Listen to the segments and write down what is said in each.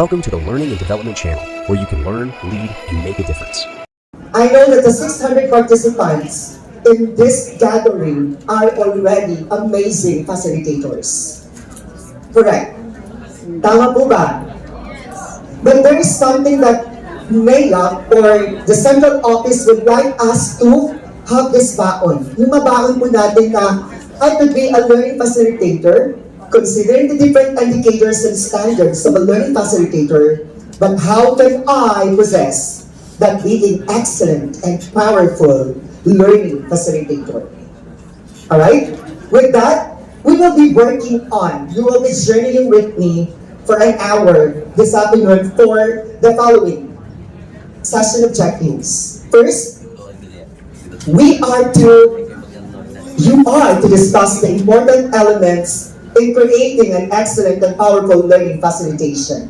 Welcome to the Learning and Development Channel, where you can learn, lead, and make a difference. I know that the 600 participants in this gathering are already amazing facilitators. Correct. Tama po ba? But there is something that NAIA or the central office would like us to have this baon. Yung mabaon po natin na I could be a learning facilitator, considering the different indicators and standards of a learning facilitator, but how can I possess that being excellent and powerful learning facilitator? Alright? With that, we will be working on, you will be journeying with me for an hour this afternoon for the following session objectives. First, you are to discuss the important elements in creating an excellent and powerful learning facilitation.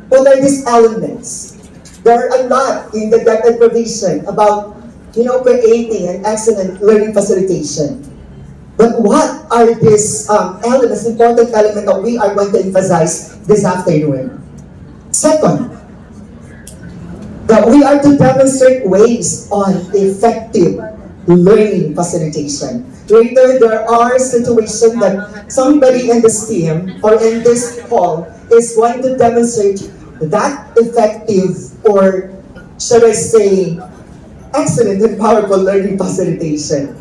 What are these elements? There are a lot in the DepEd provision about, creating an excellent learning facilitation. But what are these elements, important elements that we are going to emphasize this afternoon? Second, that we are to demonstrate ways on effective learning facilitation. Later, there are situations that somebody in this team or in this hall is going to demonstrate that effective, or should I say, excellent and powerful learning facilitation.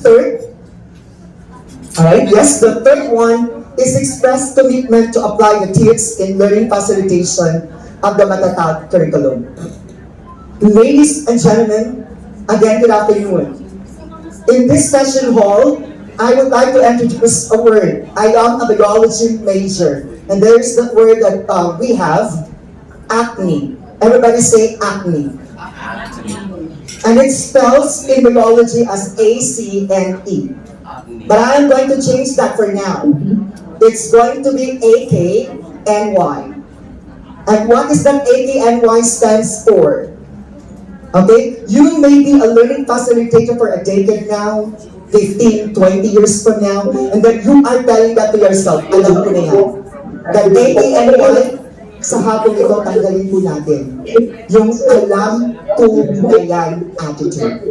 Third, the third one is express commitment to apply the tips in learning facilitation of the Matatag curriculum. Ladies and gentlemen, again, good afternoon. In this session hall, I would like to introduce a word. I am a biology major, and there's the word that we have, acne. Everybody say acne. And it spells in biology as A-C-N-E. But I am going to change that for now. It's going to be A-K-N-Y. And what is that A-K-N-Y stands for? Okay, you may be a learning facilitator for a decade now, 15, 20 years from now, and then you are telling that to yourself, alam ko na yan. That A-K-N-Y, sa hapong ito, tanggalin po natin. Yung alam ko na yan attitude.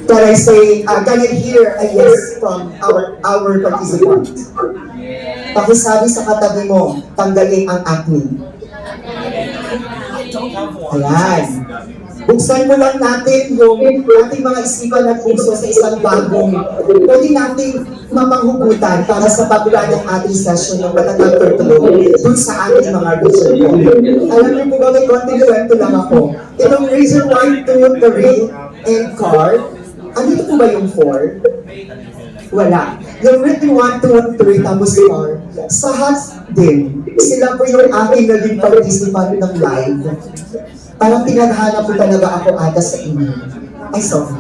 Can I say, can I hear a yes from our participants? Pakisabi sa katabi mo, tanggalin ang acne. Ayan. Buksan mo lang natin yung ating mga isipan at puso sa isang bagong pwede nating mamanghugutan para sa pagbulan ng ating session ng Matatag curriculum dun sa ating mga reason po. Alam niyo po ba, may konting kwento lang ako. Itong reason 1, 2, 3, and card, andito po ba yung 4? Wala. Yung written 1, 2, 3, tapos card, sa HATS din, sila po yung aking naging participant ng live. Parang pinaghanap po talaga ako ata sa inyo. I saw it.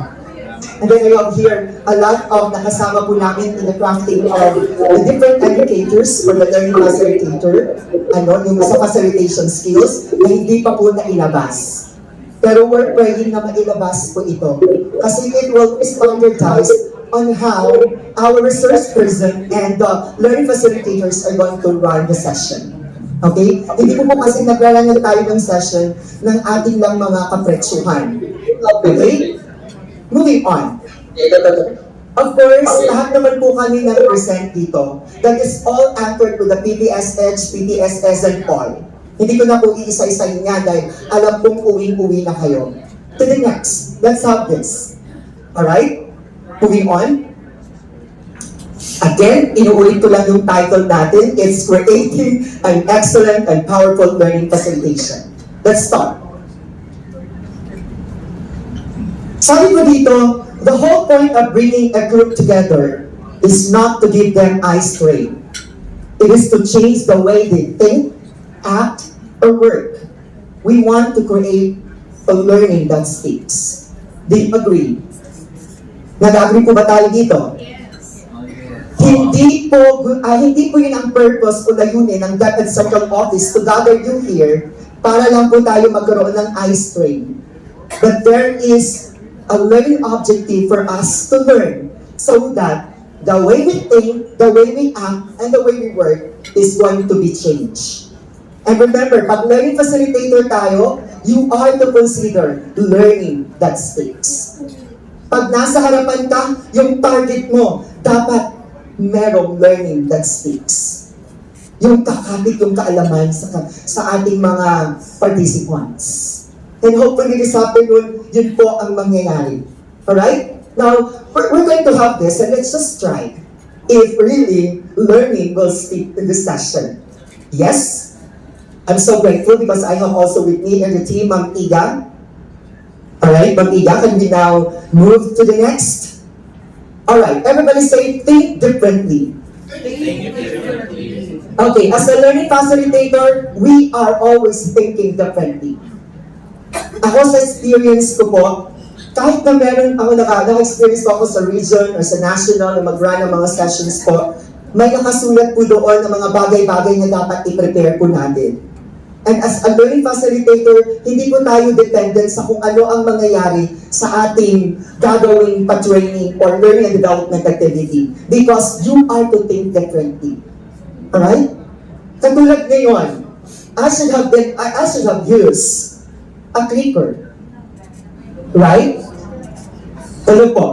And then I have here a lot of nakasama po namin in the crafting of the different indicators for the learning facilitator, yung sa facilitation skills na hindi pa po nailabas. Pero we're praying na mailabas po ito. Kasi it will standardize on how our resource person and the learning facilitators are going to run the session. Okay? Hindi po kasi nagrarangan tayo ng session ng ating lang mga kapretsuhan. Okay? Moving on. Of course, lahat naman po kami na-present dito. That is all anchored to the PTSH, PTSS, and all. Hindi ko na po iisa-isayin nga dahil alam kong uwing-uwi na kayo. To the next. Let's have this. Alright? Moving on. Again, inuulit ko lang yung title natin. It's Creating an Excellent and Powerful Learning Facilitation. Let's start. Sabi ko dito, the whole point of bringing a group together is not to give them eye strain. It is to change the way they think, act, or work. We want to create a learning that sticks. Do you agree? Nag-agree po ba tayo dito? Hindi po yun ang purpose o layunin ng DepEd Central Office to gather you here para lang po tayo magkaroon ng eye strain. But there is a learning objective for us to learn so that the way we think, the way we act, and the way we work is going to be changed. And remember, pag learning facilitator tayo, you are to consider learning that stakes. Pag nasa harapan ka, yung target mo, dapat merong learning that stakes. Yung kakapit, yung kaalaman sa ating mga participants. And hopefully this afternoon, yun po ang mangyayari. Alright? Now, we're going to have this, and let's just try if really learning will stick in this session. Yes? I'm so grateful because I have also with me and the team, Ma'am Iga. Alright, Ma'am Iga, can we now move to the next? Alright, everybody say, think differently. Okay, as a learning facilitator, we are always thinking differently. Ako sa experience ko po, kahit na meron ako naka-experience po ako sa region or sa national na mag-run ng mga sessions po, may nakasulat po doon ng mga bagay-bagay na dapat i-prepare po natin. And as a learning facilitator, hindi po tayo dependent sa kung ano ang mangyayari sa ating gagawing pa-training or learning and development activity. Because you are to think differently. Alright? Katulad ngayon, I should have used a clicker. Right? Ano po?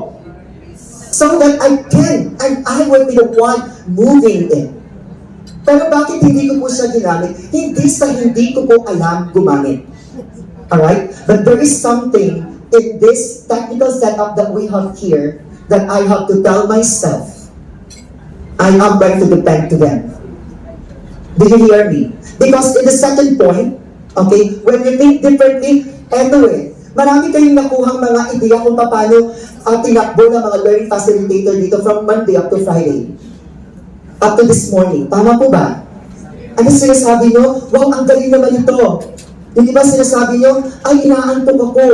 So that I can, and I will be the one moving it. Pero bakit hindi ko po siya ginamit? Hindi sa hindi ko po alam gumamit. Alright? But there is something in this technical setup that we have here that I have to tell myself, I am going to depend to them. Do you hear me? Because in the second point, okay, when you think differently, anyway, marami kayong nakuhang mga ideya kung paano tinakbo ng mga learning facilitator dito from Monday up to Friday. Up to this morning. Tama po ba? Ano sinasabi nyo? Wow, ang galing naman ito. Hindi ba sinasabi nyo? Ay, inaantok ako.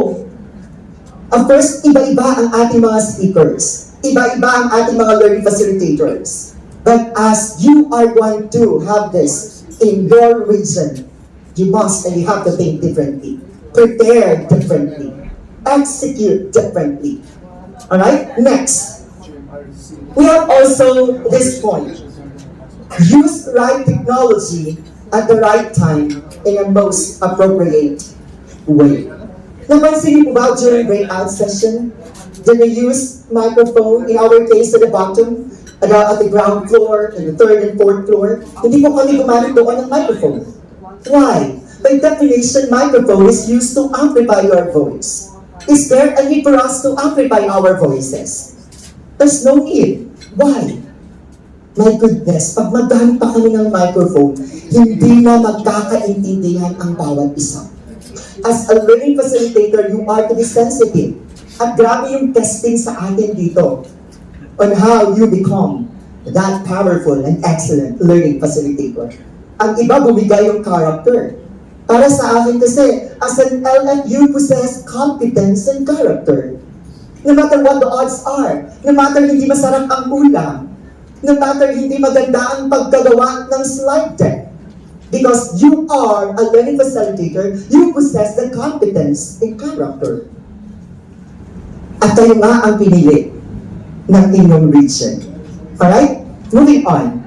Of course, iba-iba ang ating mga speakers. Iba-iba ang ating mga learning facilitators. But as you are going to have this in your region, you must and you have to think differently. Prepare differently. Execute differently. Alright? Next. We have also this point. Use the right technology at the right time in a most appropriate way. Napansin niyo po ba during breakout session? Did we use microphone, in our case, at the bottom, at the ground floor, and the third and fourth floor? Hindi po kami gumamit doon ng microphone. Why? By definition, microphone is used to amplify your voice. Is there a need for us to amplify our voices? There's no need. Why? My goodness, pag maggamit pa kami ng microphone, hindi na magkakaintindihan ang bawat isa. As a learning facilitator, you are to be sensitive. At grabe yung testing sa atin dito on how you become that powerful and excellent learning facilitator. Ang iba bumigay yung character. Para sa akin kasi, as an LF, you possess competence and character. No matter what the odds are, no matter hindi masarap ang ulam, no matter hindi maganda ang pagkagawa ng slide deck. Because you are a learning facilitator, you possess the competence and character. At kayo nga ang pinili ng inyong region. Alright? Moving on.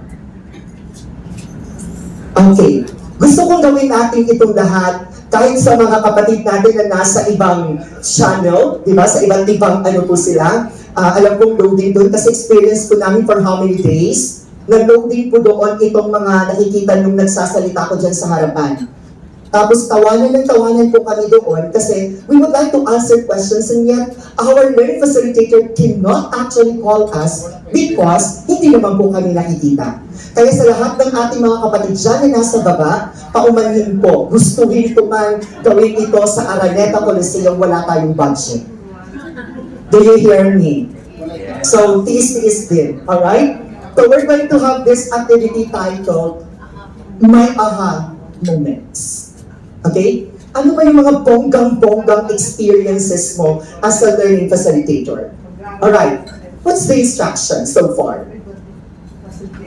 Okay. Gusto kong gawin natin itong lahat kahit sa mga kapatid natin na nasa ibang channel, di ba? Sa ibang ano po sila. Alam kong loading doon kasi experience ko namin for how many days. Nag-loading po doon itong mga nakikita nung nagsasalita ko dyan sa harapan. Tapos tawanan po kami doon kasi we would like to answer questions and yet our learning facilitator cannot actually call us because hindi naman po kami nakikita. Kaya sa lahat ng ating mga kapatid dyan na nasa baba, paumanhin po, gustuhin ko man gawin ito sa Araneta Coliseum, wala tayong budget. Do you hear me? So, tiis-tiis din, alright? So, we're going to have this activity titled, My Aha Moments. Okay? Ano ba yung mga bonggang-bonggang experiences mo as a learning facilitator? Alright, what's the instruction so far?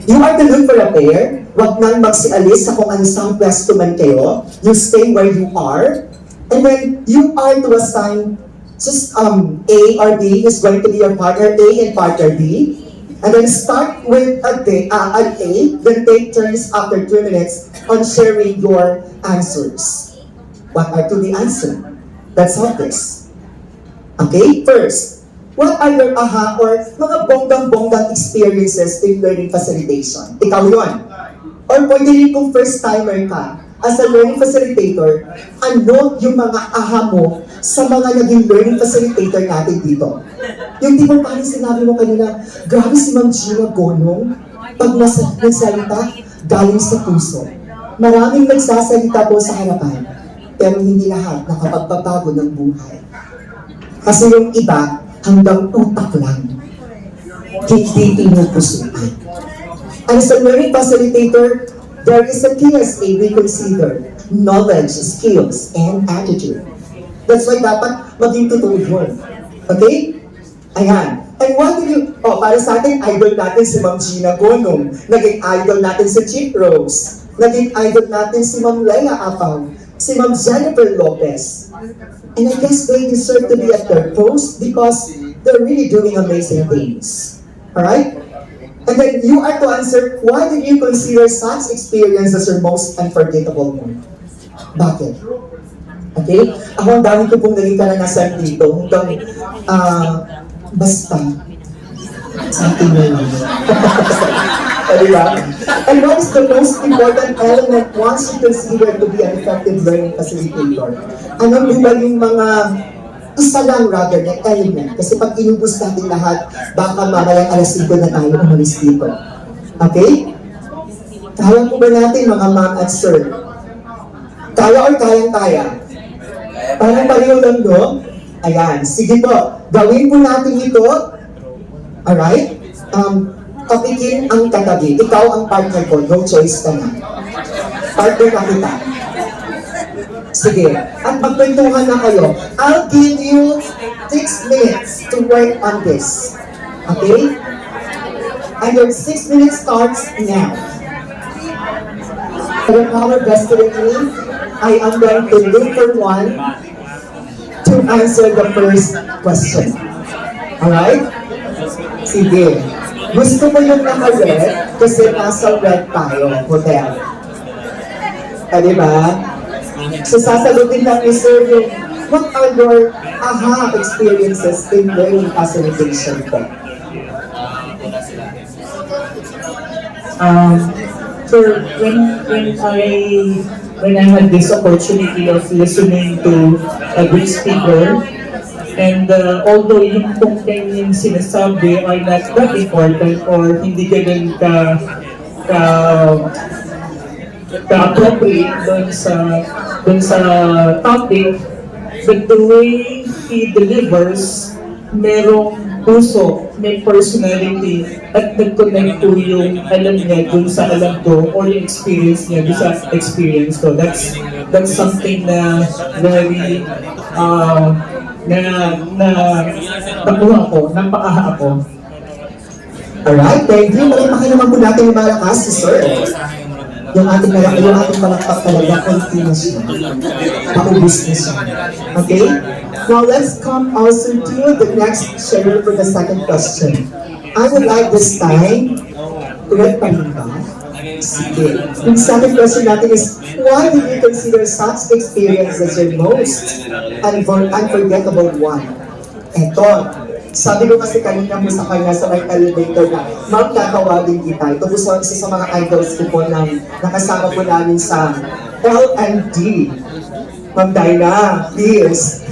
You are to look for a pair. Huwag nang magsialis sa kung ano sang pwesto man kayo. You stay where you are. And then, you are to assign just A or B is going to be your partner A and partner B. And then start with an A, then take turns after 2 minutes on sharing your answers. What are to be answered? Let's have this. Okay, first, what are your aha or mga bonggang-bonggang experiences in learning facilitation? Ikaw yon. Or pwede rin kung first-timer ka, as a learning facilitator, ano yung mga aha mo sa mga naging learning facilitator natin dito? Yung di ba parang sinabi mo kanina, grabe si Ma'am Gina Gonong, pag nagsalita, galing sa puso. Maraming nagsasalita po sa harapan, pero hindi lahat nakapagpabago ng buhay. Kasi yung iba, hanggang utak lang, hindi pinupusuan. And as a learning facilitator, there is a PSA we consider, knowledge, skills, and attitude. That's why dapat maging totoo yun. Okay? Ayan. And what do you, para sa atin, idol natin si Ma'am Gina Gonong. Naging idol natin si Chick Rose. Naging idol natin si Ma'am Leia Apang. Si Ma'am Jennifer Lopez. And I guess they deserve to be at their post because they're really doing amazing things. Alright? And then you are to answer, why did you consider such experience as your most unforgettable one? Bakit? Okay? Ako ang dami ko pong naging karanasan dito. Hanggang, basta. Sa ating ngayon. Diba? And what is the most important element once you consider to be an effective learning facilitator? Ano ba yung mga isa lang rather na element? Kasi pag inubos natin lahat, baka mamayang alas 5 na tayo umalis dito. Okay? Kaya po ba natin mga ma'am at sir? Kaya or kayang-kaya? Parang pareho lang, no? Ayan, sige po. Gawin po natin ito. Alright? Kapikin ang katabi. Ikaw ang partner ko. No choice ka na. Partner na kita. Sige. At magkwentuhan na kayo. I'll give you 6 minutes to work on this. Okay? And your 6 minutes starts now. For our best to me, I am going to look for one to answer the first question. Alright? Sige. Gusto ko yung naka-red kasi nasa red tayo, hotel. Diba? So sasagutin lang ni Sir yung what are your aha experiences in learning facilitation po? So when I had this opportunity of listening to a great speaker, and although yung kung kanyang sinasabi ay not that important or hindi ganun ka-appropriate dun sa topic, but the way he delivers, merong puso, may personality, at nag-connect to yung alam niya dun sa alam ko or yung experience niya dun sa experience ko. That's something na very nakuha ko, napakaha ako. Alright, thank you. Makipakin naman po natin yung malakas si Sir. Yung ating malakpak talaga, continuous siya. Paubos na siya. Okay? Now let's come also to the next sharer for the second question. I would like this time, ulit pa rin ba? Sige. Yung second question natin is, why did you consider such experience as your most unforgettable one? Eto, sabi ko kasi kanina mo sa kanya sa may elevator na, ma'am, tatawagin kita. Ito po isa sa mga idols ko po na nakasama po namin sa L&D. Ma'am Dinah, please.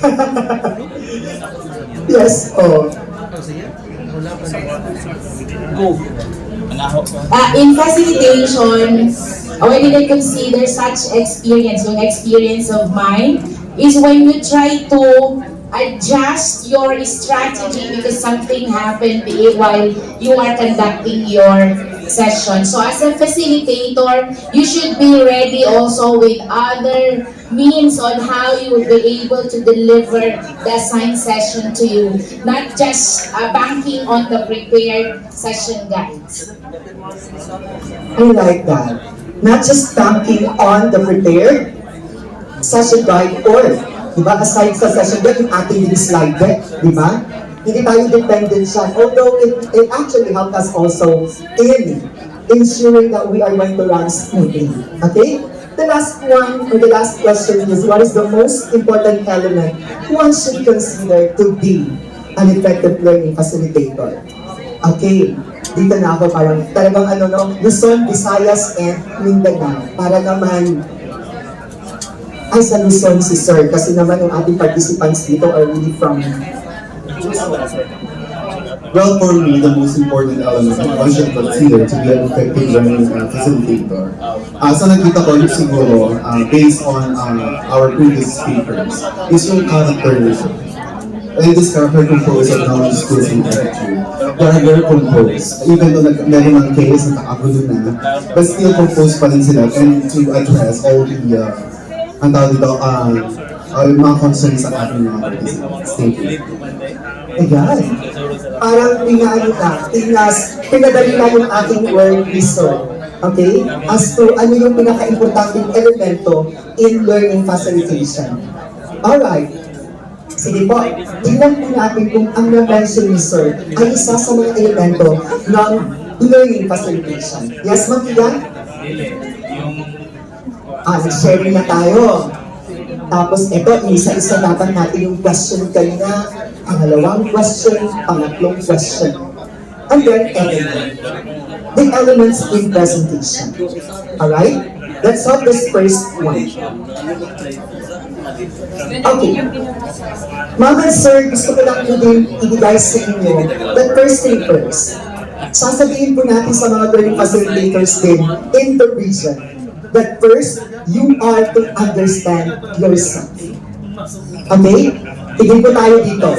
Yes, oh. Go. In facilitation, when did I consider such experience? Yung experience of mine is when you try to adjust your strategy because something happened while you are conducting your session. So as a facilitator, you should be ready also with other means on how you will be able to deliver the assigned session to you, not just banking on the prepared session guides. I like that. Not just banking on the prepared session guide or, di ba, aside sa session guide, yung ating slide deck, di ba? Hindi tayo dependent siya. Although it actually helped us also in ensuring that we are going to run smoothly. Okay? The last one, or the last question is, what is the most important element one should consider to be an effective learning facilitator? Okay, dito na ako parang talagang Luzon, Visayas, and Mindanao. Para naman, ay sa Luzon si Sir, kasi naman yung ating participants dito are really from... Well, for me, the most important element that one should consider to be an effective learning facilitator. So nakita ko yung siguro, based on our previous speakers, is yung character. And this character composed of knowledge, skills, and attitude. They are very composed. Even though meron ng case, nakakagulo na, but still composed pa rin sila and to address all the, ang tawag dito, yung mga concerns sa ating mga participants. Thank you. Ayan. Parang pinadali na yung ating word research. Okay? As to ano yung pinaka-importanting elemento in learning facilitation. Alright. Sige po, tingnan po natin kung ang na-mention ni Sir ay isa sa mga elemento ng learning facilitation. Yes, Ma'am Ian? Nag-sharing na tayo. Tapos ito, isa-isa dapat natin yung question kanina, pangalawang question, pangatlong question. And then, element. The elements in presentation. Alright? Let's have this first one. Okay. Ma'am and Sir, gusto ko lang po din ibigay sa inyo that first thing first. Sasabihin po natin sa mga learning facilitators din in the region that first, you are to understand yourself. Okay? Tigil po tayo dito.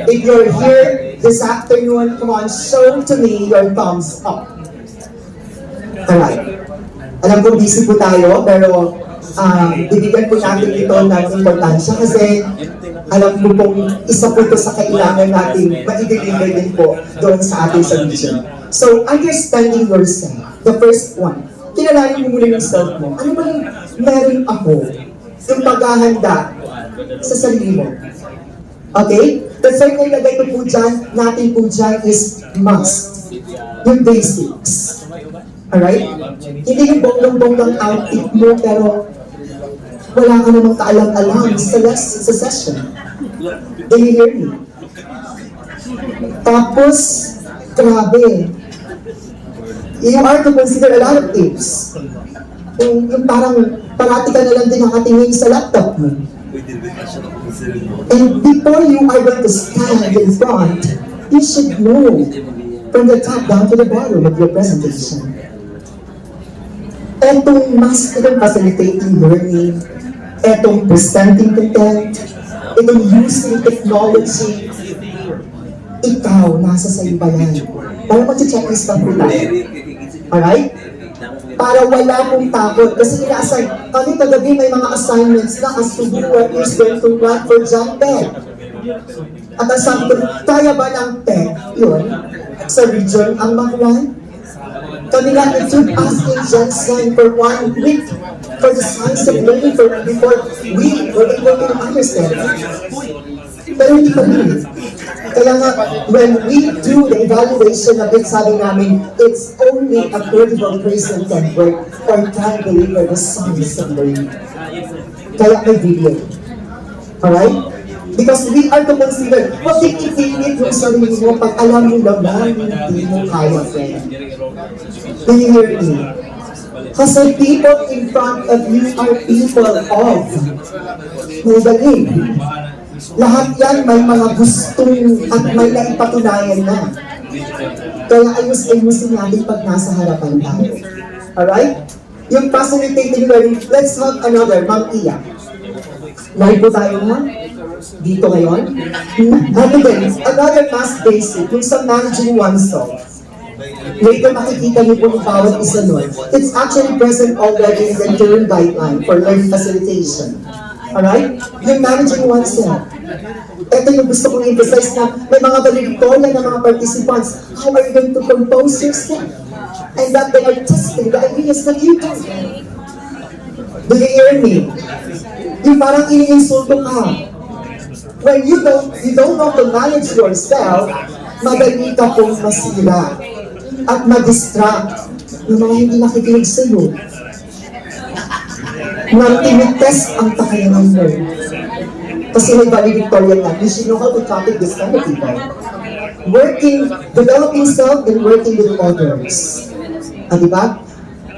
If you're here this afternoon, come on, show to me your thumbs up. Alright. Alam ko busy po tayo, pero bibigyan po natin ito ng importansya kasi alam ko pong isa po ito sa kailangan natin ma-deliver din po doon sa ating sa region. So, understanding yourself, the first one. Kilalanin mo muna yung self mo. Ano ba yung meron ako? Yung paghahanda sa sarili mo. Okay? The third na ilagay ko po dyan, natin po dyan is must. Yung basics. Alright? Hindi yung bonggang-bonggang outfit mo, pero wala ka namang kaalam-alam sa session. Do you hear me? Tapos, grabe. You are to consider a lot of things. Yung parang parati ka na lang din nakatingin sa laptop mo. And before you are going to stand in front, you should know from the top down to the bottom of your presentation. Etong itong facilitating learning, etong presenting content, itong using technology, ikaw, nasa sa'yo ba yan? Para mag-checklist lang po tayo. Alright? Para wala pong takot. Kasi ina-assign, kami kagabi may mga assignments na as to who is going to run for John Tech. At ang sabi ko, kaya ba ng Tech yun sa region ang mag-run? Kami nga, it took us in Jensen for 1 week for the science of learning before we were able to understand. Pero hindi pa rin. Kaya nga, when we do the evaluation of it, sabi namin, it's only a credible person can work or can deliver the science of learning. Kaya may video. Alright? Because we are to consider, huwag ipipilit yung sarili mo pag alam mo naman, hindi mo kaya, friend. Do you hear me? Kasi people in front of you are people of magaling. Lahat yan may mga gustong at may naipatunayan na. Kaya ayusin natin pag nasa harapan tayo. Alright? Yung facilitating learning, let's have another, Ma'am Iya. Live po tayo na? Dito ngayon? Ano din, another mass basic, yung sa managing oneself. Later makikita niyo po yung bawat isa nun. It's actually present already in the current guideline for learning facilitation. Alright? Yung managing oneself. Ito yung gusto kong emphasize na may mga valedictorian ng mga participants. How are you going to compose yourself? And that they are testing the ideas that you do. Do you hear me? Yung parang iniinsulto ka. when you don't know to manage yourself, madali ka pong masira at ma-distract ng mga hindi nakikinig sa'yo. Nang tinitest ang kakayanan mo. Kasi may valedictorian nga, you should know how to traffic this kind of people. Developing self and working with others. Diba?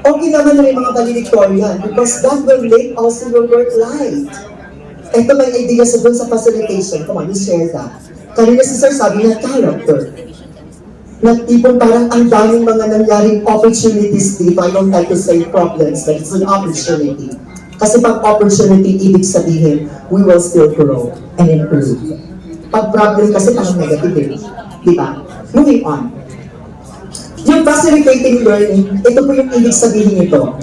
Okay naman na may mga valedictorian because that will make also your work light. Ito may idea sa dun sa facilitation. Come on, you share that. Kanina si Sir sabi niya, character. Na tipong parang ang daming mga nangyaring opportunities dito. I don't like to say problems, but it's an opportunity. Kasi pag opportunity, ibig sabihin, we will still grow and improve. Pag problem kasi parang negative, di ba? Moving on. Yung facilitating learning, ito po yung ibig sabihin nito.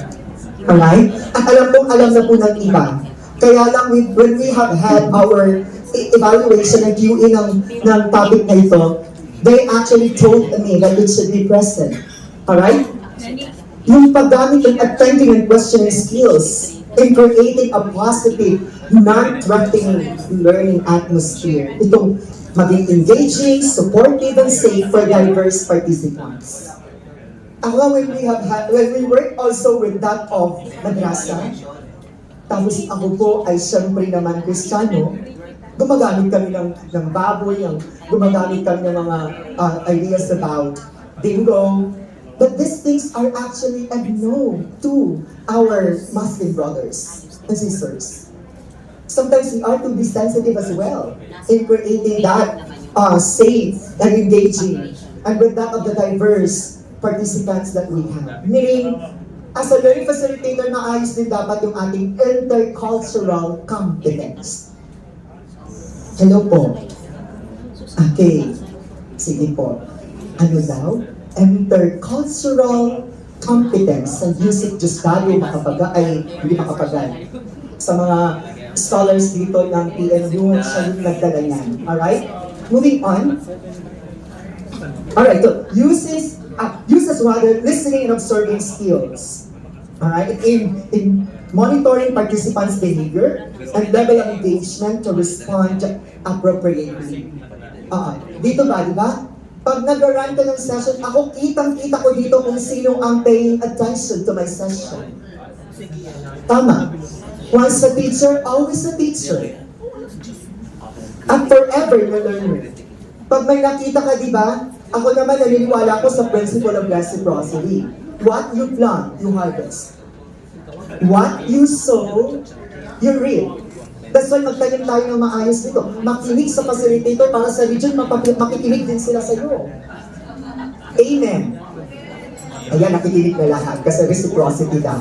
Alright? At alam na po ng iba. Kaya lang, when we have had our evaluation and QA ng topic na ito, they actually told me that it should be present. Alright? Yung paggamit ng attending and questioning skills in creating a positive, non-threatening learning atmosphere. Itong maging engaging, supportive, and safe for diverse participants. When we work also with that of madrasa, tapos ako po ay siyempre naman Kristiyano, gumagamit kami ng baboy, gumagamit kami ng mga ideas about bingo. But these things are actually unknown to our Muslim brothers and sisters. Sometimes we are to be sensitive as well in creating that safe and engaging and with that of the diverse participants that we have. Meaning, as a learning facilitator, naayos din dapat yung ating intercultural competence. Hello po. Okay. Sige po. Ano daw? Intercultural competence. Ang usage just tayo hindi makapagal. Sa mga scholars dito ng PNU, siya yung nagdala niyan. Alright? Moving on. Alright, so uses rather listening and observing skills. Alright? In monitoring participants' behavior and level of engagement to respond appropriately. Dito ba, di ba? Pag nag-run ka ng session, ako kitang-kita ko dito kung sino ang paying attention to my session. Tama. Once a teacher, always a teacher. At forever na learner. Pag may nakita ka, di ba? Ako naman naniniwala ko sa principle of reciprocity. What you plant, you harvest. What you sow, you reap. That's why magtanim tayo ng maayos dito. Makinig sa facilitator para sa region, makikinig din sila sa iyo. Amen. Ayan, nakikinig na lahat kasi reciprocity daw.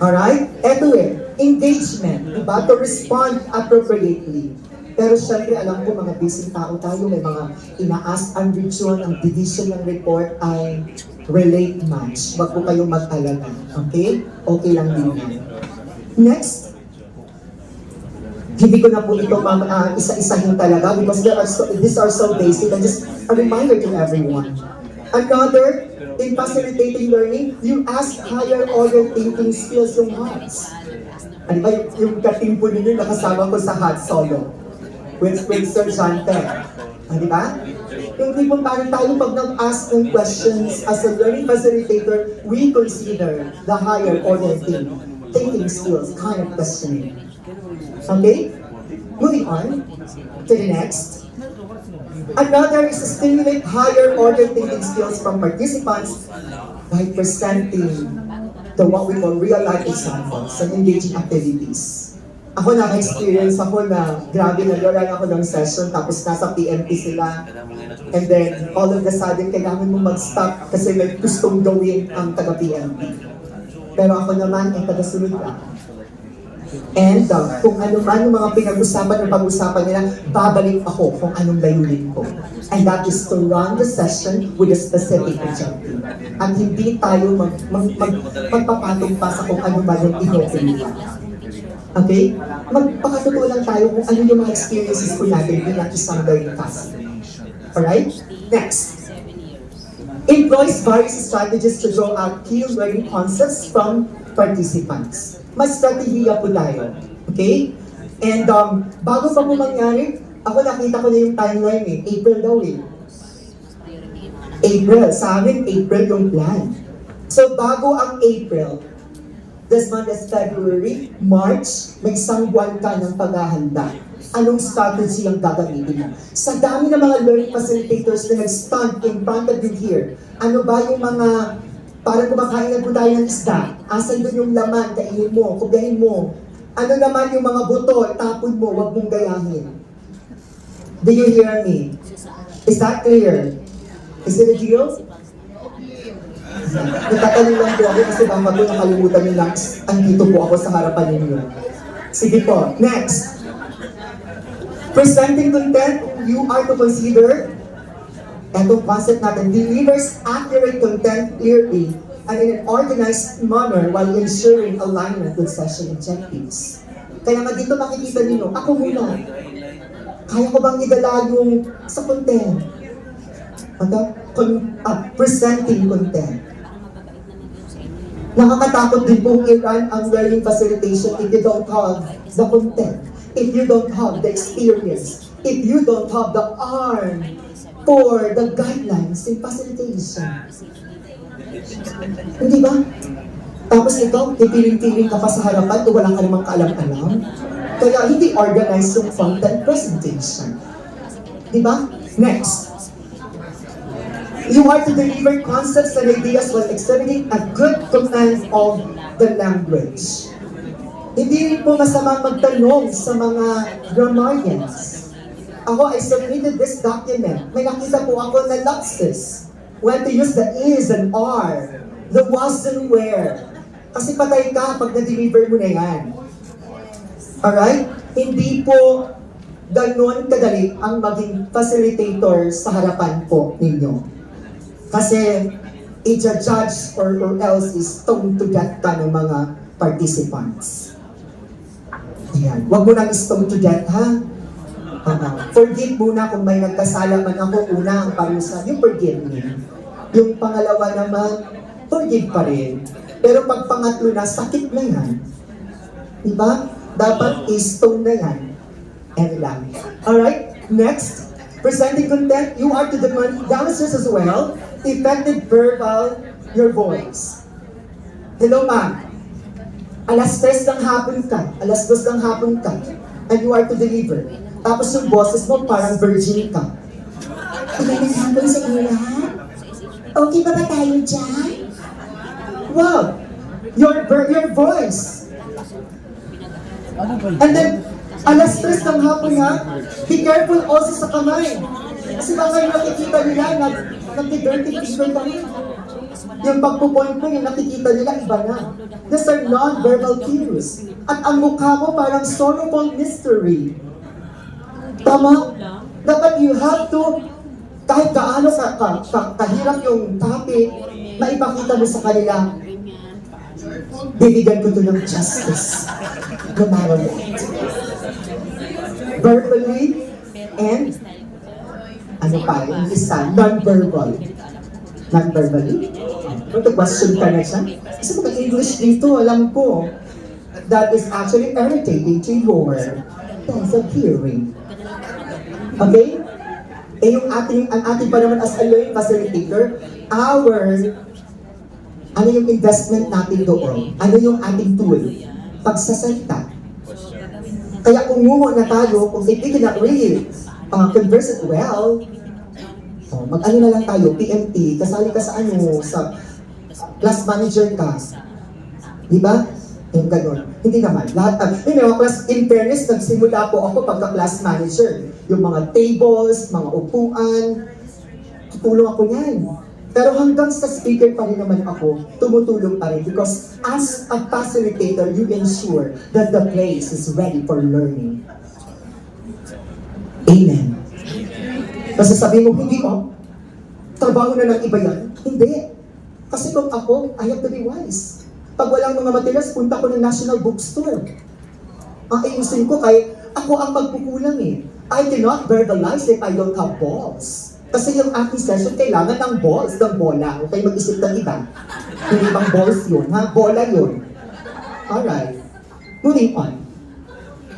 Alright? Eto engagement, diba? To respond appropriately. Pero syempre, alam ko mga busy tao tayo, may mga ina-ask ang region, ang division ng report ay relate match. Huwag po kayong mag-alala. Okay? Okay lang din yan. Next, hindi ko na po ito isa-isahin talaga because these are so basic and just a reminder to everyone. Another, in facilitating learning, you ask higher order thinking skills yung HOTS. Ano ba yung katimpo ninyo nakasama ko sa HOTS solo? With Sir John Tech. Di ba? Yung tipong parang tayo pag nag-ask ng questions as a learning facilitator, we consider the higher order thinking skills, kind of questioning. Okay? Moving on to the next. Another is to stimulate higher order thinking skills from participants by presenting the what we call real life examples and engaging activities. Ako na-experience ako na grabe nag-run ako ng session tapos nasa PMP sila and then all of a sudden kailangan mo mag-stop kasi may gustong gawin ang taga-PMP. Pero ako naman ay taga-sunod lang. And kung ano man yung mga pinag-usapan o pag-usapan nila, babalik ako kung anong layunin ko. And that is to run the session with a specific objective. At hindi tayo magpapatong pa sa kung ano man yung inopen nila. Okay? Magpakatotoo lang tayo kung ano yung mga experiences ko natin bilang isang learning facilitator. Alright? Next. Employs various strategies to draw out key learning concepts from participants. Mas strategiya po tayo. Okay? And bago pa po mangyari, ako nakita ko na yung timeline eh. April daw eh. April. Sa amin, April yung plan. So bago ang April, this month is February, March, may isang buwan ka ng paghahanda. Anong strategy ang gagamitin mo? Sa dami ng mga learning facilitators na nag-stand in front of you here, ano ba yung mga, parang kumakain na po tayo ng isda, asan doon yung laman, kainin mo, kugahin mo. Ano naman yung mga buto, tapon mo, wag mong gayahin. Do you hear me? Is that clear? Is it a deal? Natatanong lang po ako kasi baka po nakalimutan nyo lang, andito po ako sa harapan ninyo. Sige po, next. Presenting content, you are to consider, etong concept natin, delivers accurate content clearly and in an organized manner while ensuring alignment with session objectives. Kaya nga dito makikita ninyo, ako muna, kaya ko bang idala yung sa content? Presenting content. Nakakatakot din pong i-run ang learning facilitation if you don't have the content, if you don't have the experience, if you don't have the arm for the guidelines in facilitation. Hindi ba? Tapos ito, ipiling-piling ka pa sa harapan o wala ka namang kaalam-alam. Kaya hindi organized yung content presentation. Di ba? Next. You are to deliver concepts and ideas while exhibiting a good command of the language. Hindi rin po masama magtanong sa mga grammarians. Ako, I submitted this document. May nakita po ako na lapses. When to use the is and are, the was and where. Kasi patay ka pag na-deliver mo na yan. Alright? Hindi po ganon kadali ang maging facilitator sa harapan po ninyo. Kasi i-judge or else is stoned to death ka ng mga participants. Ayan. Huwag mo nang stone to death, ha? Forgive muna kung may nagkasala man ako. Una ang parusa, you forgive me. Yung pangalawa naman, forgive pa rin. Pero pag pangatlo na, sakit na yan. Diba? Dapat i-stone na yan. And lang. Alright, next. Presenting content, you are to demonstrate as well effective verbal your voice. Hello, ma'am. Alas 3 ng hapon ka, alas 2 ng hapon ka, and you are to deliver. Tapos yung boses mo parang virgin ka. Magandang hapon sa inyo lahat. Okay ba tayo dyan? Wow! Your voice. And then, alas 3 ng hapon ha, be careful also sa kamay. Kasi baka yung nakikita nila, nag-dirty finger ka rin. Yung pagpupoint mo, yung nakikita nila, iba na. These are non-verbal cues. At ang mukha mo parang sorrowful mystery. Tama? Dapat you have to, kahit gaano kahirap yung topic, maipakita mo sa kanila, bibigyan ko to ng justice. No matter what. Verbally and ano pa, yung isa, non-verbal. Non-verbally? Mag-question ka na siya? Kasi mag-English dito, alam ko. That is actually irritating to your sense of hearing. Okay? Eh yung ang ating pa naman as a learning facilitator, ano yung investment natin doon? Ano yung ating tool? Pagsasalita. Kaya kumuha na tayo, kung if we cannot really converse it well, mag-ano na lang tayo, PMT, kasali ka sa sa class manager ka. Di ba? Yung gano'n. Hindi naman. Lahat, class, in fairness, nagsimula po ako pagka-class manager. Yung mga tables, mga upuan, tutulong ako yan. Pero hanggang sa speaker pa rin naman ako, tumutulong pa rin because as a facilitator, you ensure that the place is ready for learning. Amen. Kasi sabi mo, hindi trabaho na ng iba yan. Hindi. Kasi kung ako, I have to be wise. Pag walang mga materials, punta ko ng National Bookstore. Ang ayusin ko, kaya ako ang magkukulang eh. I cannot verbalize if I don't have balls. Kasi yung aking session, kailangan ng balls, ng bola. Huwag kayo mag-isip ng iba. Hindi bang balls yun, ha? Bola yun. Alright. Moving on.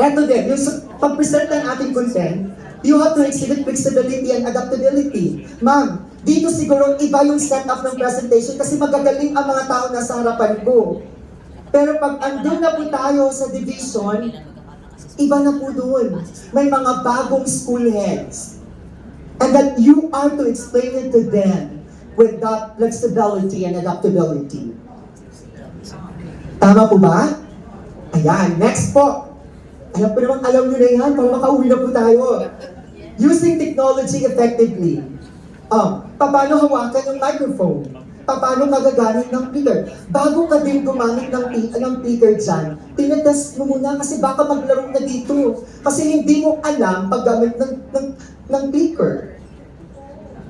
Eto din, yung pag-present ng ating content, you have to exhibit flexibility and adaptability. Ma'am, dito siguro iba yung setup ng presentation kasi magagaling ang mga tao na sa harapan ko. Pero pag andun na po tayo sa division, iba na po doon. May mga bagong school heads. And that you are to explain it to them with that flexibility and adaptability. Tama po ba? Ayan, next po. Alam nyo na yan, para makauwi na po tayo. Using technology effectively. Paano hawakan yung microphone? Paano magagamit ng clicker? Bago ka din gumamit ng clicker dyan, tinetest mo muna kasi baka maglaro na dito. Kasi hindi mo alam paggamit ng clicker.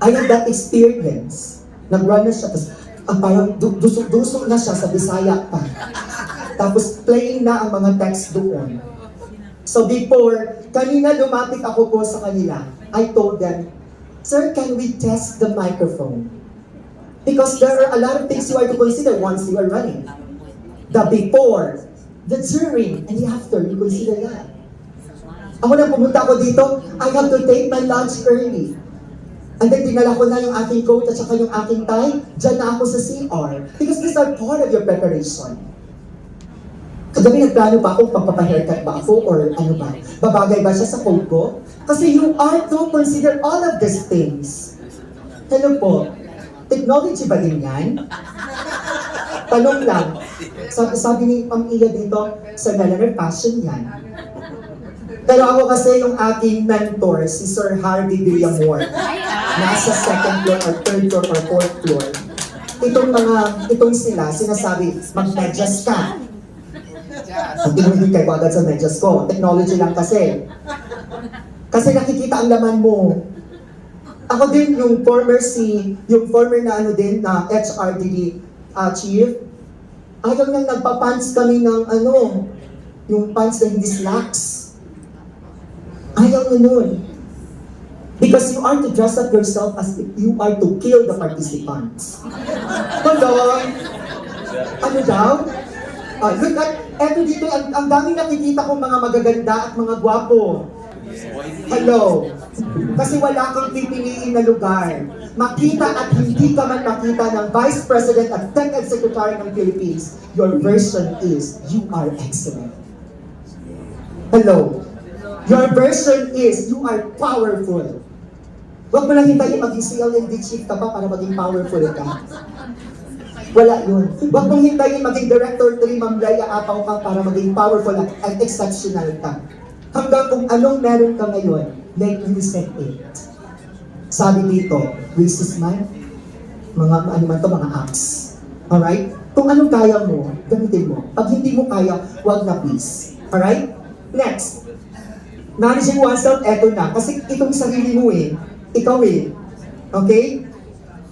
I had that experience. Nag-run na siya, tapos parang dusok na siya sa Bisaya pa. Tapos playing na ang mga text doon. So before, kanina lumapit ako po sa kanila. I told them, "Sir, can we test the microphone? Because there are a lot of things you are to consider once you are running. The before, the during, and the after, you consider that." Ako na pumunta ako dito, I have to take my lunch early. And then dinala ko na yung aking coat at saka yung aking tie, dyan na ako sa CR. Because these are part of your preparation. Kagabi nagplano pa ako, pagpapahaircut ba ako, or ano ba? Babagay ba siya sa coat ko? Kasi you are to consider all of these things. Hello po, technology ba din yan? Tanong lang. Sabi ni Ma'am Iya dito, sa Melanie Fashion yan. Pero ako kasi yung aking mentor, si Sir Harvey Villamor, nasa second floor or third floor or fourth floor. Itong sila, sinasabi, mag-medyas ka. Ang tinunod kayo agad sa medyas ko. Technology lang kasi. Kasi nakikita ang laman mo. Ako din, yung former na na HRD chief, ayaw nang nagpa-pants kami ng yung pants na hindi slacks. Ayaw na nun. Because you are to dress up yourself as if you are to kill the participants. Hello? Ano daw? Look at, eto dito, ang daming nakikita kong mga magaganda at mga gwapo. Hello? Kasi wala kang pipiliin na lugar. Makita at hindi ka man makita ng Vice President at Tech Secretary ng Philippines, your version is, you are excellent. Hello? Your version is, you are powerful. Huwag mo lang hintayin maging CLND chief ka pa para maging powerful ka. Wala yun. Huwag mong hintayin maging Director 3 Ma'am Laia Apaw ka para maging powerful at exceptional ka. Hanggang kung anong meron ka ngayon, make use of it. Sabi dito, Wilsis man, mga apps. Alright? Kung anong kaya mo, gamitin mo. Pag hindi mo kaya, wag na please. Alright? Next. Managing oneself, eto na. Kasi itong sarili mo ikaw okay?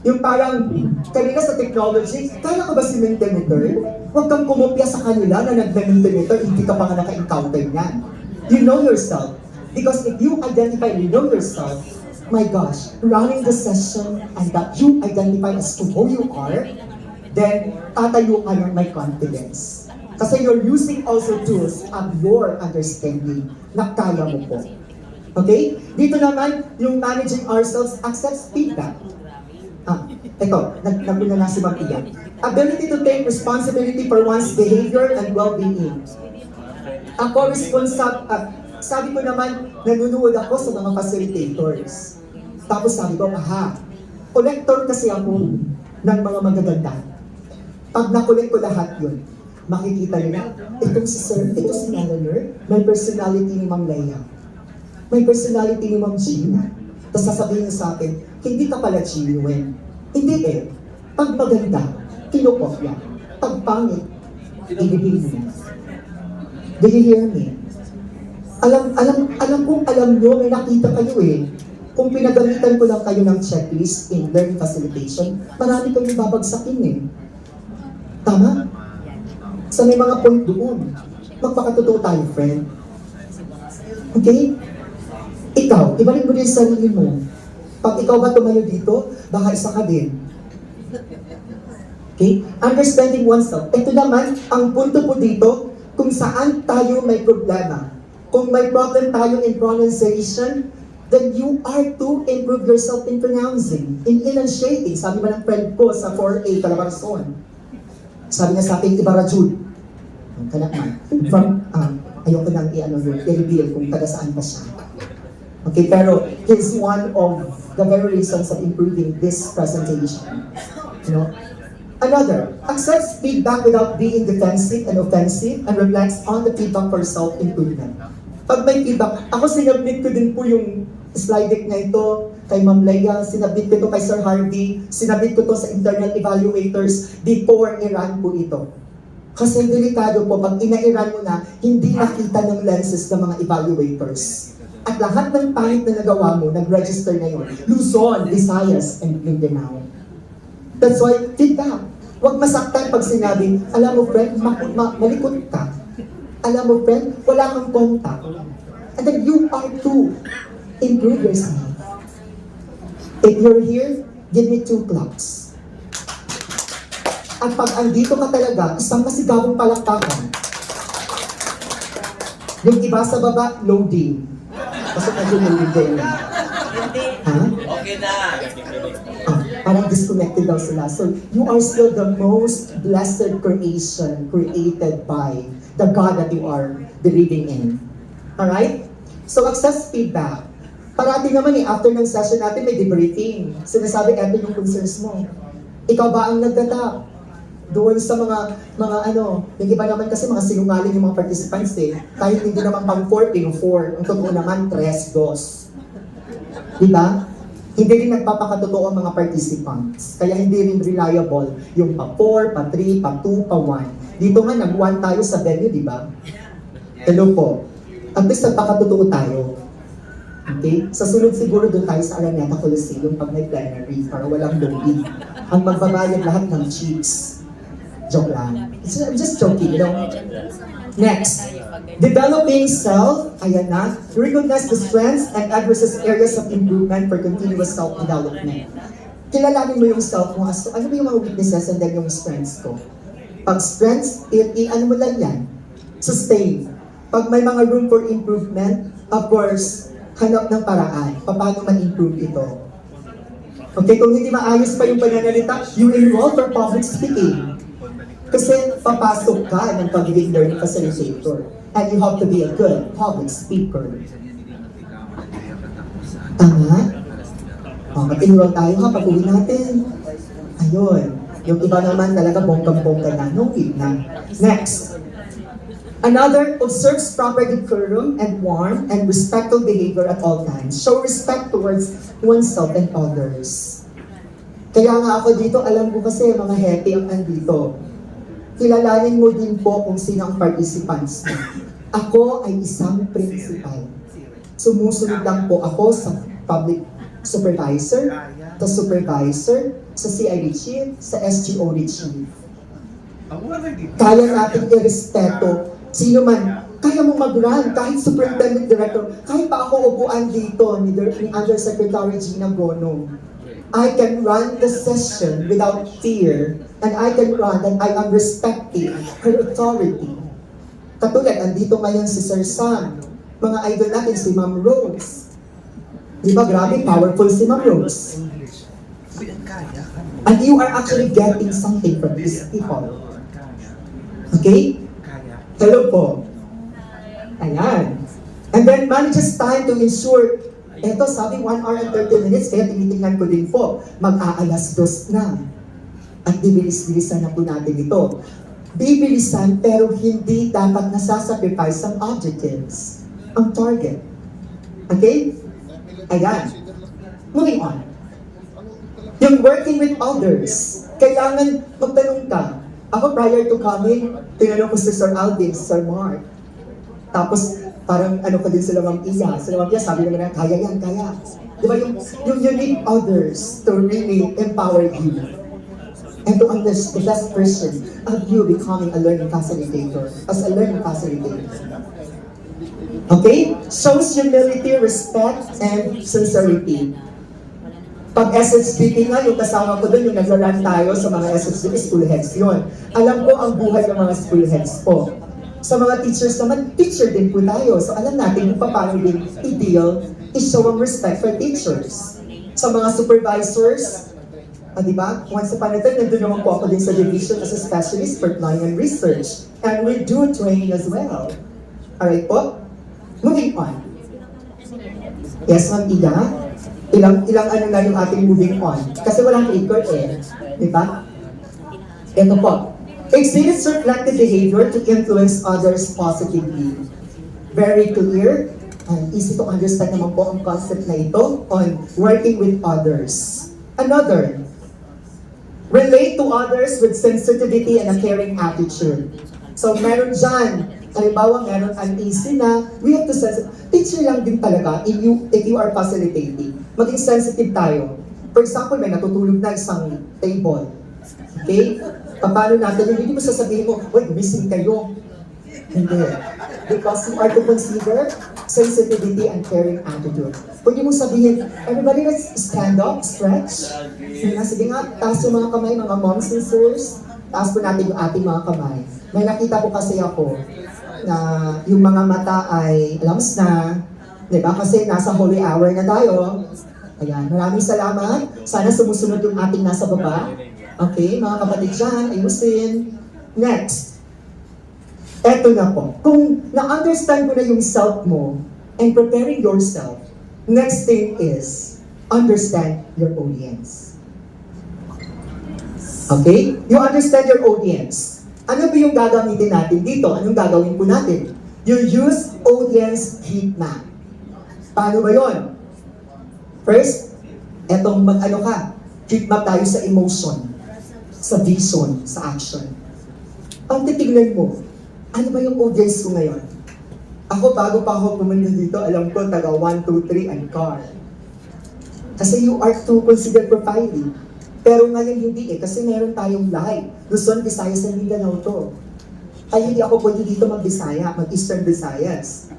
Yung parang, kanina sa technology, kaya ko ba si Mentimeter? Huwag kang kumopya sa kanila na nag-Mentimeter, hindi ka pa nga naka-encounter niyan. You know yourself. Because if you identify and you know yourself, my gosh, running the session and that you identify as to who you are, then tatayo ka ng may confidence. Kasi you're using also tools of your understanding na kaya mo po. Okay? Dito naman, yung managing ourselves accepts feedback. Ito, nagpuna na si Ma'am Iya. Ability to take responsibility for one's behavior and well-being. Ako sabi ko naman, nanunood ako sa mga facilitators. Tapos sabi ko, collector kasi ako ng mga magaganda. Pag nakulit ko lahat yun, makikita nila, ito si Melanie, may personality ni Ma'am Leia. May personality ni Ma'am Gina. Tapos sasabihin niya sa akin, hindi ka pala genuine. Hindi Pag maganda, kinukopya. Pag pangit, ibibig mo. Do you hear me? Alam nyo, may nakita kayo Kung pinagamitan ko lang kayo ng checklist in learning facilitation, marami kayong babagsakin Tama? Sa may mga point doon. Magpakatotoo tayo, friend. Okay? Ikaw, ibalik mo din sa sarili mo. Pag ikaw ba tumayo dito, baka isa ka din. Okay? Understanding oneself. Ito naman, ang punto po dito, kung saan tayo may problema. Kung may problem tayo in pronunciation, then you are to improve yourself in pronouncing, in enunciating. Sabi ba ng friend ko sa 4A, Calabarzon, sabi niya sa akin, Ibarajud. Ang kanaman. From, ayoko nang i-reveal kung taga saan pa siya. Okay, pero he's one of the very reasons of improving this presentation. You know? Another, accepts feedback without being defensive and offensive and reflects on the feedback for self-improvement. Pag may feedback, ako sinabit ko din po yung slide deck na ito kay Ma'am Leia, sinabit ko ito kay Sir Harvey, sinabit ko ito sa internal evaluators before i-run po ito. Kasi delikado po, pag ina-run mo na, hindi nakita ng lenses ng mga evaluators. At lahat ng pangit na nagawa mo, nag-register na yun. Luzon, Visayas, and Mindanao. That's why, feedback. Huwag masaktan pag sinabi, alam mo friend, malikot ka. Alam mo friend, wala kang contact. And then you are to improve yourself. If you're here, give me 2 claps. At pag andito ka talaga, isang masigabong palakpakan. Yung iba sa baba, loading. Kasi medyo loading din. Ha? Okay na. Parang disconnected daw sila. So, you are still the most blessed creation created by the God that you are believing in. Alright? So, access feedback. Parati naman after ng session natin may debriefing. Sinasabi, eto yung concerns mo. Ikaw ba ang nagdata? Doon sa mga yung iba naman kasi mga sinungaling yung mga participants kahit hindi naman pang 4, pero 4. Ang totoo naman, 3, 2. Diba? Hindi rin nagpapakatotoo ang mga participants. Kaya hindi rin reliable yung pa 4, pa 3, pa 2, pa 1. Dito nga, nag-1 tayo sa venue, di ba? Hello po. At least nagpakatotoo tayo. Okay? Sa sunod siguro doon tayo sa Araneta Coliseum pag may plenary para walang lobby. Ang magbabayad lahat ng chips. Joke lang. I'm just joking, you know? Next, developing self, ayan na, recognize the strengths and adverse areas of improvement for continuous self-development. Kilalanin mo yung self mo as to, ano ba yung mga weaknesses and then yung strengths ko. Pag strengths, ano mo lang yan? Sustain. Pag may mga room for improvement, of course, hanap ng paraan. Paano man-improve ito? Okay, kung hindi maayos pa yung pananalita, you enroll for public speaking. Kasi papasok ka ng pagiging learning facilitator. And you have to be a good public speaker. Tama? O, mag-enroll tayo ha, pag-uwi natin. Ayun. Yung iba naman talaga bonggang-bongga na. No need na. Next. Another, observes proper decorum and warm and respectful behavior at all times. Show respect towards oneself and others. Kaya nga ako dito, alam ko kasi mga happy ang andito. Kilalanin mo din po kung sino ang participants mo. Ako ay isang principal. Sumusunod lang po ako sa public supervisor, sa CID chief, sa SGO chief. Kaya natin i-respeto. Sino man, kaya mo mag-run, kahit superintendent director, kahit pa ako upuan dito ni Undersecretary Gina Gono. I can run the session without fear, and I can run and I am respecting her authority. Katulad, andito ngayon si Sir Sam, mga idol natin si Ma'am Rose. Di ba, grabe, powerful si Ma'am Rose. And you are actually getting something from these people. Okay? Hello po. Ayan. And then manages time to ensure, eto sabi 1 hour and 30 minutes, kaya tinitingnan ko din po, mag-aalas 2 na. At bibilis-bilisan na po natin ito. Bibilisan pero hindi dapat nasasacrifice ang objectives, ang target. Okay? Ayan. Moving on. Yung working with others, kailangan magtanong ka. Ako prior to coming, tinanong ko si Sir Alvin, Sir Mark. Tapos parang ko din sila Ma'am Iya. Sila Ma'am Iya, sabi naman na, kaya yan, kaya. Di ba yung you need others to really empower you. And to understand the best version of you becoming a learning facilitator, as a learning facilitator. Okay? Shows humility, respect, and sincerity. Pag SHDP nga, yung kasama ko doon, yung nag-run tayo sa mga SHDP school heads yun. Alam ko ang buhay ng mga school heads po. Sa mga teachers naman, teacher din po tayo. So alam natin kung paano din i-deal, i-show ang respect for teachers. Sa mga supervisors, di ba? Once upon a time, nandun naman po ako din sa division as a specialist for planning and research. And we do training as well. Alright po? Moving on. Yes, Ma'am Ida? Ilang ano na yung ating moving on? Kasi walang record eh. Di ba? Ito po. Exhibits reflective behavior to influence others positively. Very clear and easy to understand naman po ang concept na ito on working with others. Another, relate to others with sensitivity and a caring attitude. So meron dyan, halimbawa meron uneasy na, we have to sensitive. Teacher lang din talaga if you are facilitating. Maging sensitive tayo. For example, may natutulog na isang table. Okay? Paano natin, hindi mo sasabihin mo, wait, missing kayo. Hindi. Because you are to consider sensitivity and caring attitude. Pwede mo sabihin, everybody let's stand up, stretch. Sige nga, taas yung mga kamay, mga moms and sirs. Taas po natin yung ating mga kamay. May nakita po kasi ako na yung mga mata ay alams na, di ba? Kasi nasa holy hour na tayo. Ayan, maraming salamat. Sana sumusunod yung ating nasa baba. Okay, mga kapatid dyan, ayusin. Next. Eto na po. Kung na-understand mo na yung self mo and preparing yourself, next thing is understand your audience. Okay? You understand your audience. Ano ba yung gagamitin natin dito? Anong gagawin po natin? You use audience heat map. Paano ba yun? First, etong mag-ano ka, heat map tayo sa emotion, sa vision, sa action. Ang titignan mo, ano ba yung audience ko ngayon? Ako, bago pa ako pumunta dito, alam ko, taga 1, 2, 3, and car. Kasi you are to consider profiling. Pero ngayon hindi eh, kasi meron tayong live. Luzon, Visayas, and Mindanao to. Ay, hindi ako pwede dito mag-Bisaya, mag-Eastern Visayas.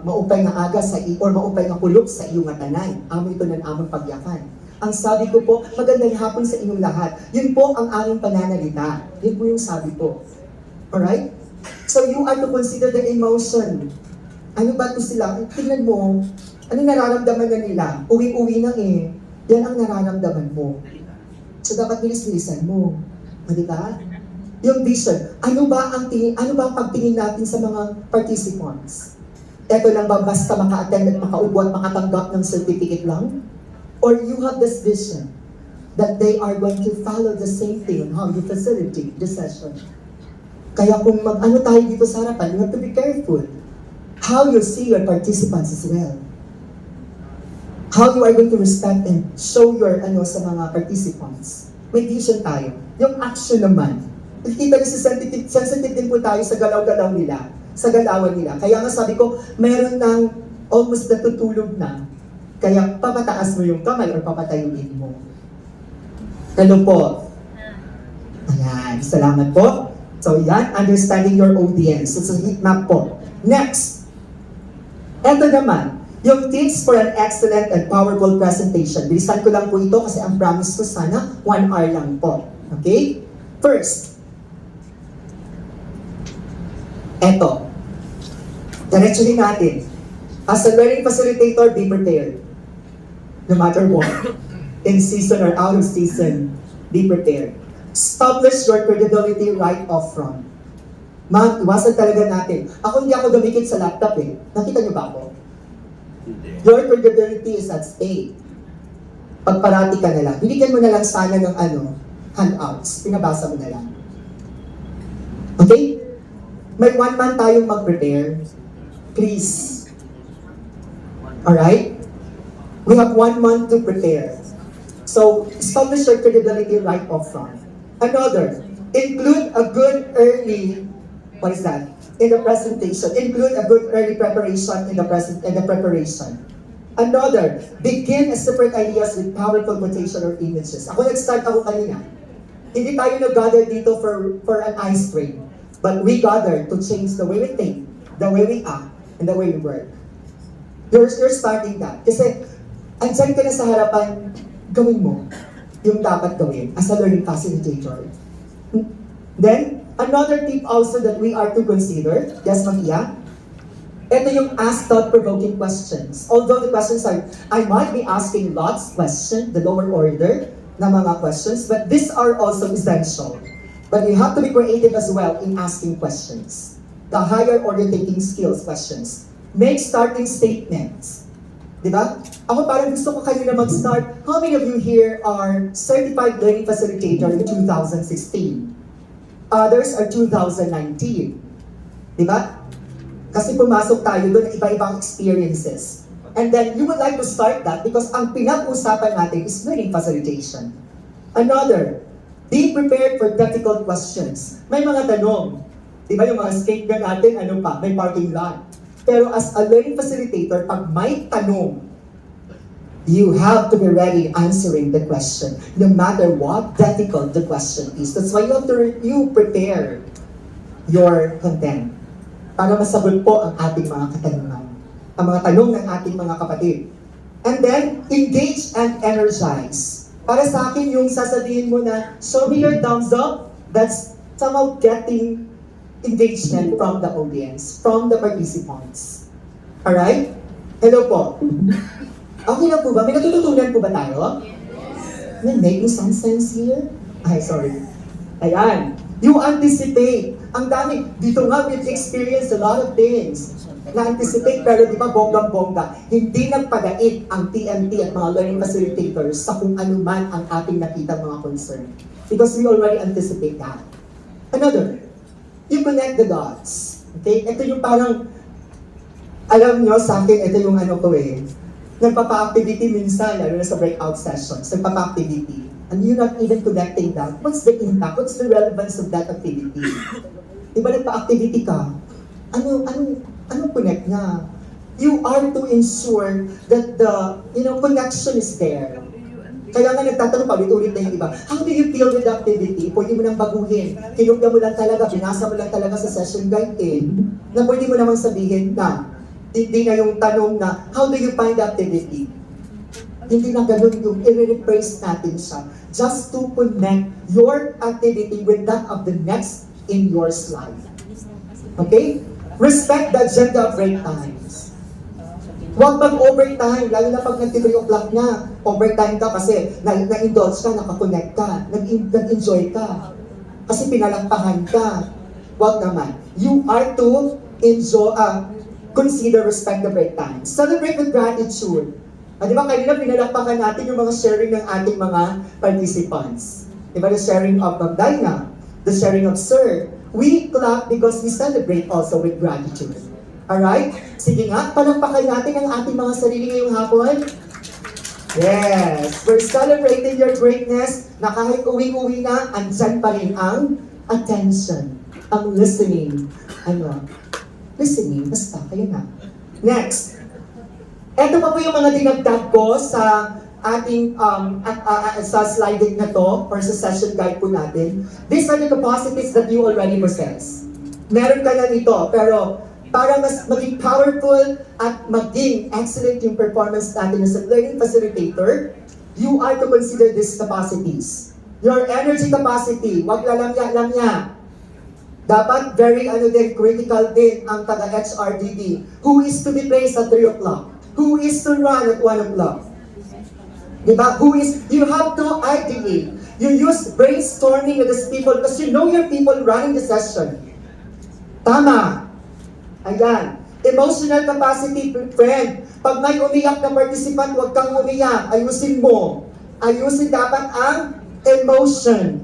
Maupay nga aga sa or maupay nga kulog sa iyong tanan. Amo ito ng among pagyakan. Ang sabi ko po, magandang hapon sa inyong lahat. Yun po ang aming pananalita. Yun po yung sabi ko. Alright? So you are to consider the emotion. Ano ba ito sila? Tingnan mo, ano nararamdaman na nila? Uwi-uwi na eh. Yan ang nararamdaman mo. So dapat bilis-bilisan mo. O, di ba? Yung vision. Ano ba ang pagtingin natin sa mga participants? Ito lang ba basta maka-attend at makaubo at makatanggap ng certificate lang? Or you have this vision that they are going to follow the same thing on how you facilitate the session. Kaya kung mag-ano tayo dito sa harapan, you have to be careful how you see your participants as well. How you are going to respect and show your sa mga participants. May vision tayo. Yung action naman, kita niyo sensitive din po tayo sa galaw-galaw nila, sa galawan nila. Kaya nga sabi ko, meron ng almost natutulog na. Kaya papataas mo yung kamay or papatayuin mo. Hello po. Ayan, salamat po. So yan, understanding your audience. It's a heat map po. Next. Ito naman, yung tips for an excellent and powerful presentation. Bilisan ko lang po ito kasi ang promise ko sana 1 hour lang po. Okay? First. Eto. Diretsuhin natin. As a learning facilitator, be prepared. No matter what. In season or out of season, be prepared. Establish your credibility right off front. Ma'am, iwasan talaga natin. Ako hindi ako dumikit sa laptop eh. Nakita niyo ba ako? Your credibility is at stake. Pagparati ka na lang. Binigyan mo na lang sana ng handouts. Pinabasa mo na lang. Okay? May 1 month tayong mag-prepare. Please. Alright? We have 1 month to prepare. So, establish your credibility right off front. Another, include a good early, what is that? In the presentation. Include a good early preparation in the preparation. Another, begin a separate ideas with powerful quotation or images. Nag-start ako kanina. Hindi tayo nag-gather dito for an ice cream. But we gather to change the way we think, the way we act, and the way we work. You're starting that. Kasi, andyan ka na sa harapan, gawin mo yung dapat gawin as a learning facilitator. Then, Another tip also that we are to consider, yes, Makia? Ito yung ask thought-provoking questions. Although the questions are, I might be asking lots question, the lower order na mga questions, but these are also essential. But you have to be creative as well in asking questions. The higher order thinking skills questions. Make starting statements. Diba? Ako parang gusto ko kayo na mag-start. How many of you here are Certified Learning Facilitator in 2016? Others are 2019. Diba? Kasi pumasok tayo doon ng iba-ibang experiences. And then you would like to start that because ang pinag-usapan natin is learning facilitation. Another, be prepared for difficult questions. May mga tanong. Di ba yung mga statement natin, ano pa, may parking lot. Pero as a learning facilitator, pag may tanong, you have to be ready answering the question, no matter what difficult the question is. That's why you prepare your content para masagot po ang ating mga katanungan, ang mga tanong ng ating mga kapatid. And then, engage and energize. Para sa akin, yung sasabihin mo na, show me your thumbs up, that's somehow getting engagement from the audience, from the participants. Alright? Hello po. Okay na po ba? May natututunan po ba tayo? May making some sense here? Ay, sorry. Ayan. You anticipate. Ang dami. Dito nga, we've experienced a lot of things. Na-anticipate, pero di ba bonggang-bongga. Hindi nagpadait ang TMT at mga learning facilitators sa kung ano man ang ating nakita mga concern. Because we already anticipate that. Another, you connect the dots. Okay? Ito yung parang, alam nyo sa akin, ito yung ano ko eh. Nagpapa-activity minsan, lalo na sa breakout sessions, nagpapa-activity. And you're not even connecting that. What's the impact? What's the relevance of that activity? Diba nagpa-activity ka? Ano connect niya? You are to ensure that the, connection is there. Kaya nga nagtatanong pa, ulit na yung iba, how do you feel with the activity? Pwede mo nang baguhin. Kinugda mo lang talaga, binasa mo lang talaga sa session guide na pwede mo namang sabihin na, hindi na yung tanong na, how do you find the activity? Hindi na ganun yung i-rephrase natin siya. Just to connect your activity with that of the next in your slide. Okay? Respect the agenda of break times. Huwag mag-overtime, lalo na pag nag-3 o'clock na. Overtime ka kasi na-indulge ka, nakakonect ka, nag-enjoy ka. Kasi pinalakpahan ka. Huwag naman. You are to enjoy, consider respect the break time. Celebrate with gratitude. Di ba kanina pinalakpakan natin yung mga sharing ng ating mga participants. Di ba the sharing of Magdalena, the sharing of Sir. We clap because we celebrate also with gratitude. Alright? Sige nga, palakpakan natin ang ating mga sarili ngayong hapon. Yes! We're celebrating your greatness na kahit uwing-uwi na, andyan pa rin ang attention, ang listening. Listening, basta, kayo na. Next. Ito pa po yung mga dinagdag ko sa ating sa slide deck na to or sa session guide po natin. These are the capacities that you already possess. Meron ka na nito, pero para mas maging powerful at maging excellent yung performance natin as a learning facilitator, you are to consider these capacities. Your energy capacity, wag lalamya-lamya. Dapat very critical din ang taga-HRDD. Who is to be placed at 3 o'clock? Who is to run at 1 o'clock? Diba? You have to ideate. You use brainstorming with these people because you know your people running the session. Tama. Ayan. Emotional capacity, friend. Pag may umiyak na participant, huwag kang umiyak. Ayusin mo. Ayusin dapat ang emotion.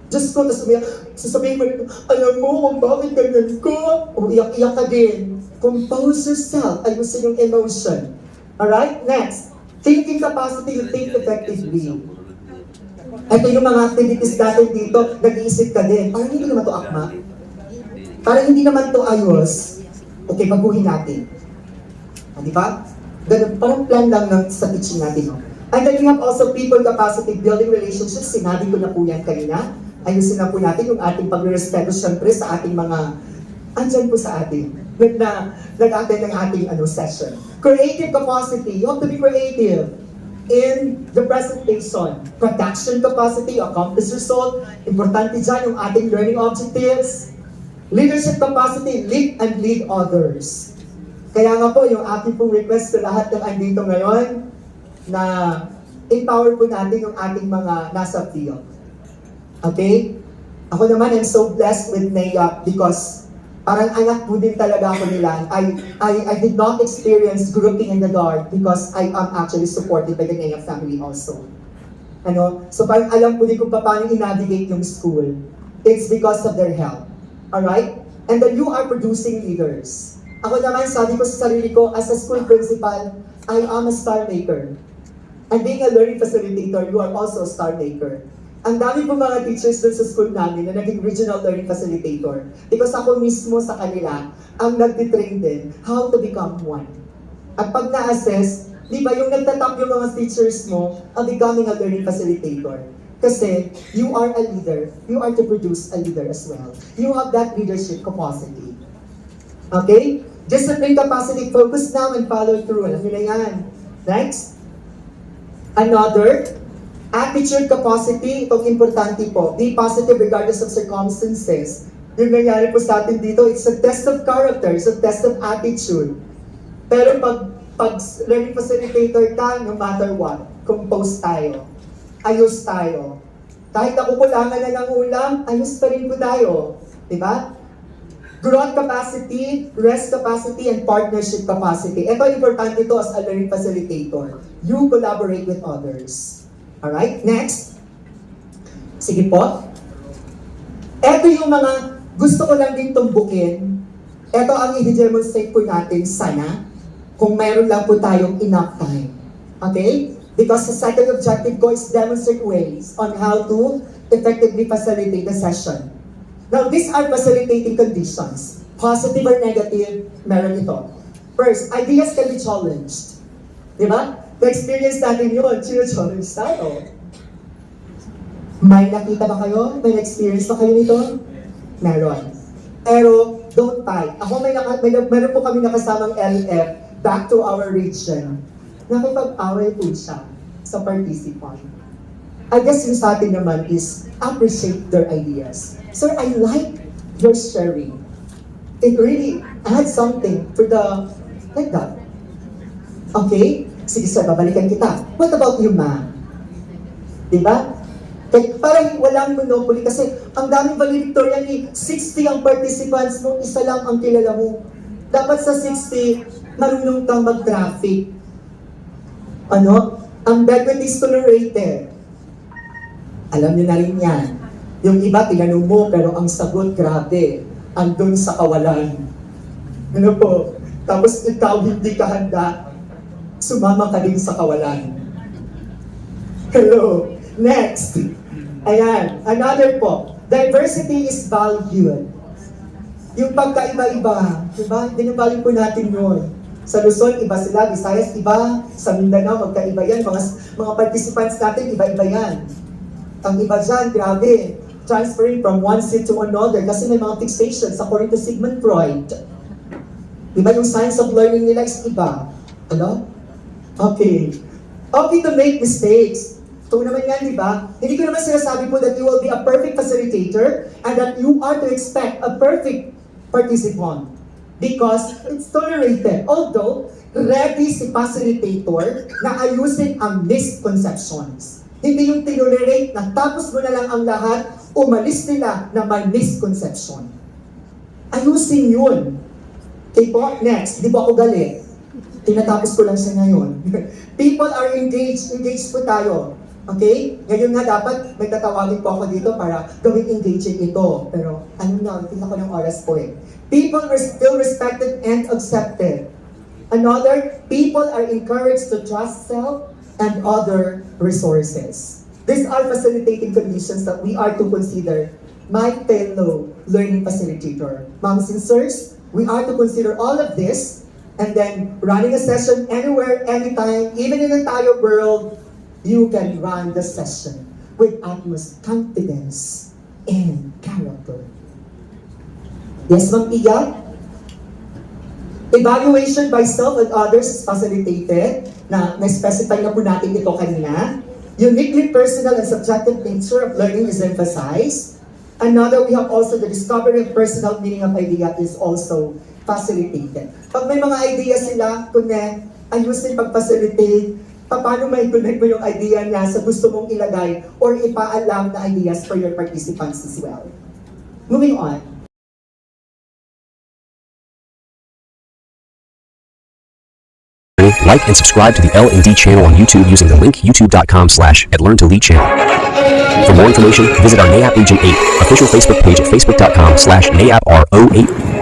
Diyos ko, tapos umiyak. Sasabihin mo, alam mo kung bakit ganyan ko. Umiyak-iyak ka din. Compose yourself. Ayusin yung emotion. Alright? Next. Thinking capacity, you think effectively. Ito yung mga activities natin dito, nag-iisip ka din. Parang hindi naman to akma. Parang hindi naman to ayos. Okay, baguhin natin. Di ba? Ganun, parang plan lang ng sa teaching natin. No? And then we have also people capacity, building relationships. Sinabi ko na po yan kanina. Ayusin na po natin yung ating pag-respeto syempre sa ating mga andyan po sa atin nag-attend ng ating session. Creative capacity. You have to be creative. in the presentation. Production capacity, accomplish result, importante dyan yung ating learning objectives. Leadership capacity, lead and lead others. Kaya nga po, yung ating pong request sa lahat ng andito ngayon, na empower po natin yung ating mga nasa field. Okay? Ako naman, I'm so blessed with NAIAP because parang anak po din talaga ako nila. I did not experience groping in the dark because I am actually supported by the NAIAP family also. Ano? So parang alam po din kung paano i-navigate yung school. It's because of their help. Alright? And then you are producing leaders. Ako naman, sabi ko sa sarili ko, as a school principal, I am a star maker. And being a learning facilitator, you are also a star maker. Ang dami po mga teachers dun sa school namin na naging regional learning facilitator. Because ako mismo sa kanila, ang nagtitrain din how to become one. At pag na-assess, di ba yung nagtatap yung mga teachers mo of becoming a learning facilitator? Kasi you are a leader. You are to produce a leader as well. You have that leadership capacity. Okay? Discipline capacity, focus now and follow through. Alam nyo na yan. Next. Another, attitude capacity, itong importante po. Be positive regardless of circumstances. Yung nangyari po sa atin dito, it's a test of character, it's a test of attitude. Pero pag learning facilitator ka, no matter what, compose tayo. Ayos tayo. Kahit nakukulangan na ng ulam, ayos pa rin po tayo. Diba? Growth capacity, rest capacity, and partnership capacity. Ito, importante ito as a learning facilitator. You collaborate with others. Alright, next. Sige po. Ito yung mga gusto ko lang din tumbukin. Ito ang i-demonstrate po natin sana kung mayroon lang po tayong enough time. Okay? Because the second objective ko is demonstrate ways on how to effectively facilitate the session. Now, these are facilitating conditions. Positive or negative, meron ito. First, ideas can be challenged. Di ba? Na-experience natin yun, challenge tayo. May nakita ba kayo? May experience ba kayo nito? Meron. Pero, don't fight. Ako meron po kami nakasamang LF back to our region. Nakipag-away po siya sa participant. I guess yung sa atin naman is appreciate their ideas. Sir, I like your sharing. It really adds something for the, like that. Okay? Sige sir, babalikan kita. What about you, ma'am? Diba? Kaya parang walang monopoly kasi ang daming valedictorian ni 60 ang participants mo, isa lang ang kilala mo. Dapat sa 60, marunong kang mag-traffic. Ano? Ang bedwet is tolerated. Alam niyo na rin yan. Yung iba, tinanong mo, pero ang sagot, grabe. Andun sa kawalan. Ano po? Tapos ikaw, hindi ka handa. Sumama ka din sa kawalan. Hello. Next. Ayan. Another po. Diversity is valued. Yung pagkaiba-iba. Diba? Dinabali po natin yun. Sa Luzon, iba sila. Visayas, iba. Sa Mindanao, magkaiba yan. Mga participants natin, iba-iba yan. Ang iba dyan, grabe. Transferring from one seat to another kasi may mga fixations according to Sigmund Freud. Diba yung science of learning nila is iba? Ano? Okay. Okay to make mistakes. Ito naman yan, di ba? Hindi ko naman sinasabi po that you will be a perfect facilitator and that you are to expect a perfect participant. Because it's tolerated. Although, ready si facilitator na ayusin ang misconceptions. Hindi yung tinolerate na tapos mo na lang ang lahat, umalis nila na may misconception. Ayusin yun. Okay po, next. Di ba ako galit? Tinatapos ko lang siya ngayon. People are engaged. Engaged po tayo. Okay? Ngayon nga dapat may tatawagin po ako dito para gawing engaging ito. Pero ano na, tingnan ko ng oras po eh. People are still respected and accepted. Another, people are encouraged to trust self and other resources. These are facilitating conditions that we are to consider. My fellow learning facilitator. Moms and sirs, we are to consider all of this and then running a session anywhere, anytime, even in the entire world, you can run the session with utmost confidence and character. Yes, Ma'am Pia? Evaluation by self and others is facilitated, na-specify na po natin ito kanina. Uniquely personal and subjective nature of learning is emphasized. Another, we have also the discovery of personal meaning of idea is also facilitated. Pag may mga idea sila, connect, ayusin pag-facilitate, paano may connect mo yung idea niya sa gusto mong ilagay or ipaalam na ideas for your participants as well. Moving on. Like and subscribe to the L&D channel on YouTube using the link youtube.com/@learntolead channel. For more information, visit our NAAP Region 8 official Facebook page at facebook.com/NAAPRO8.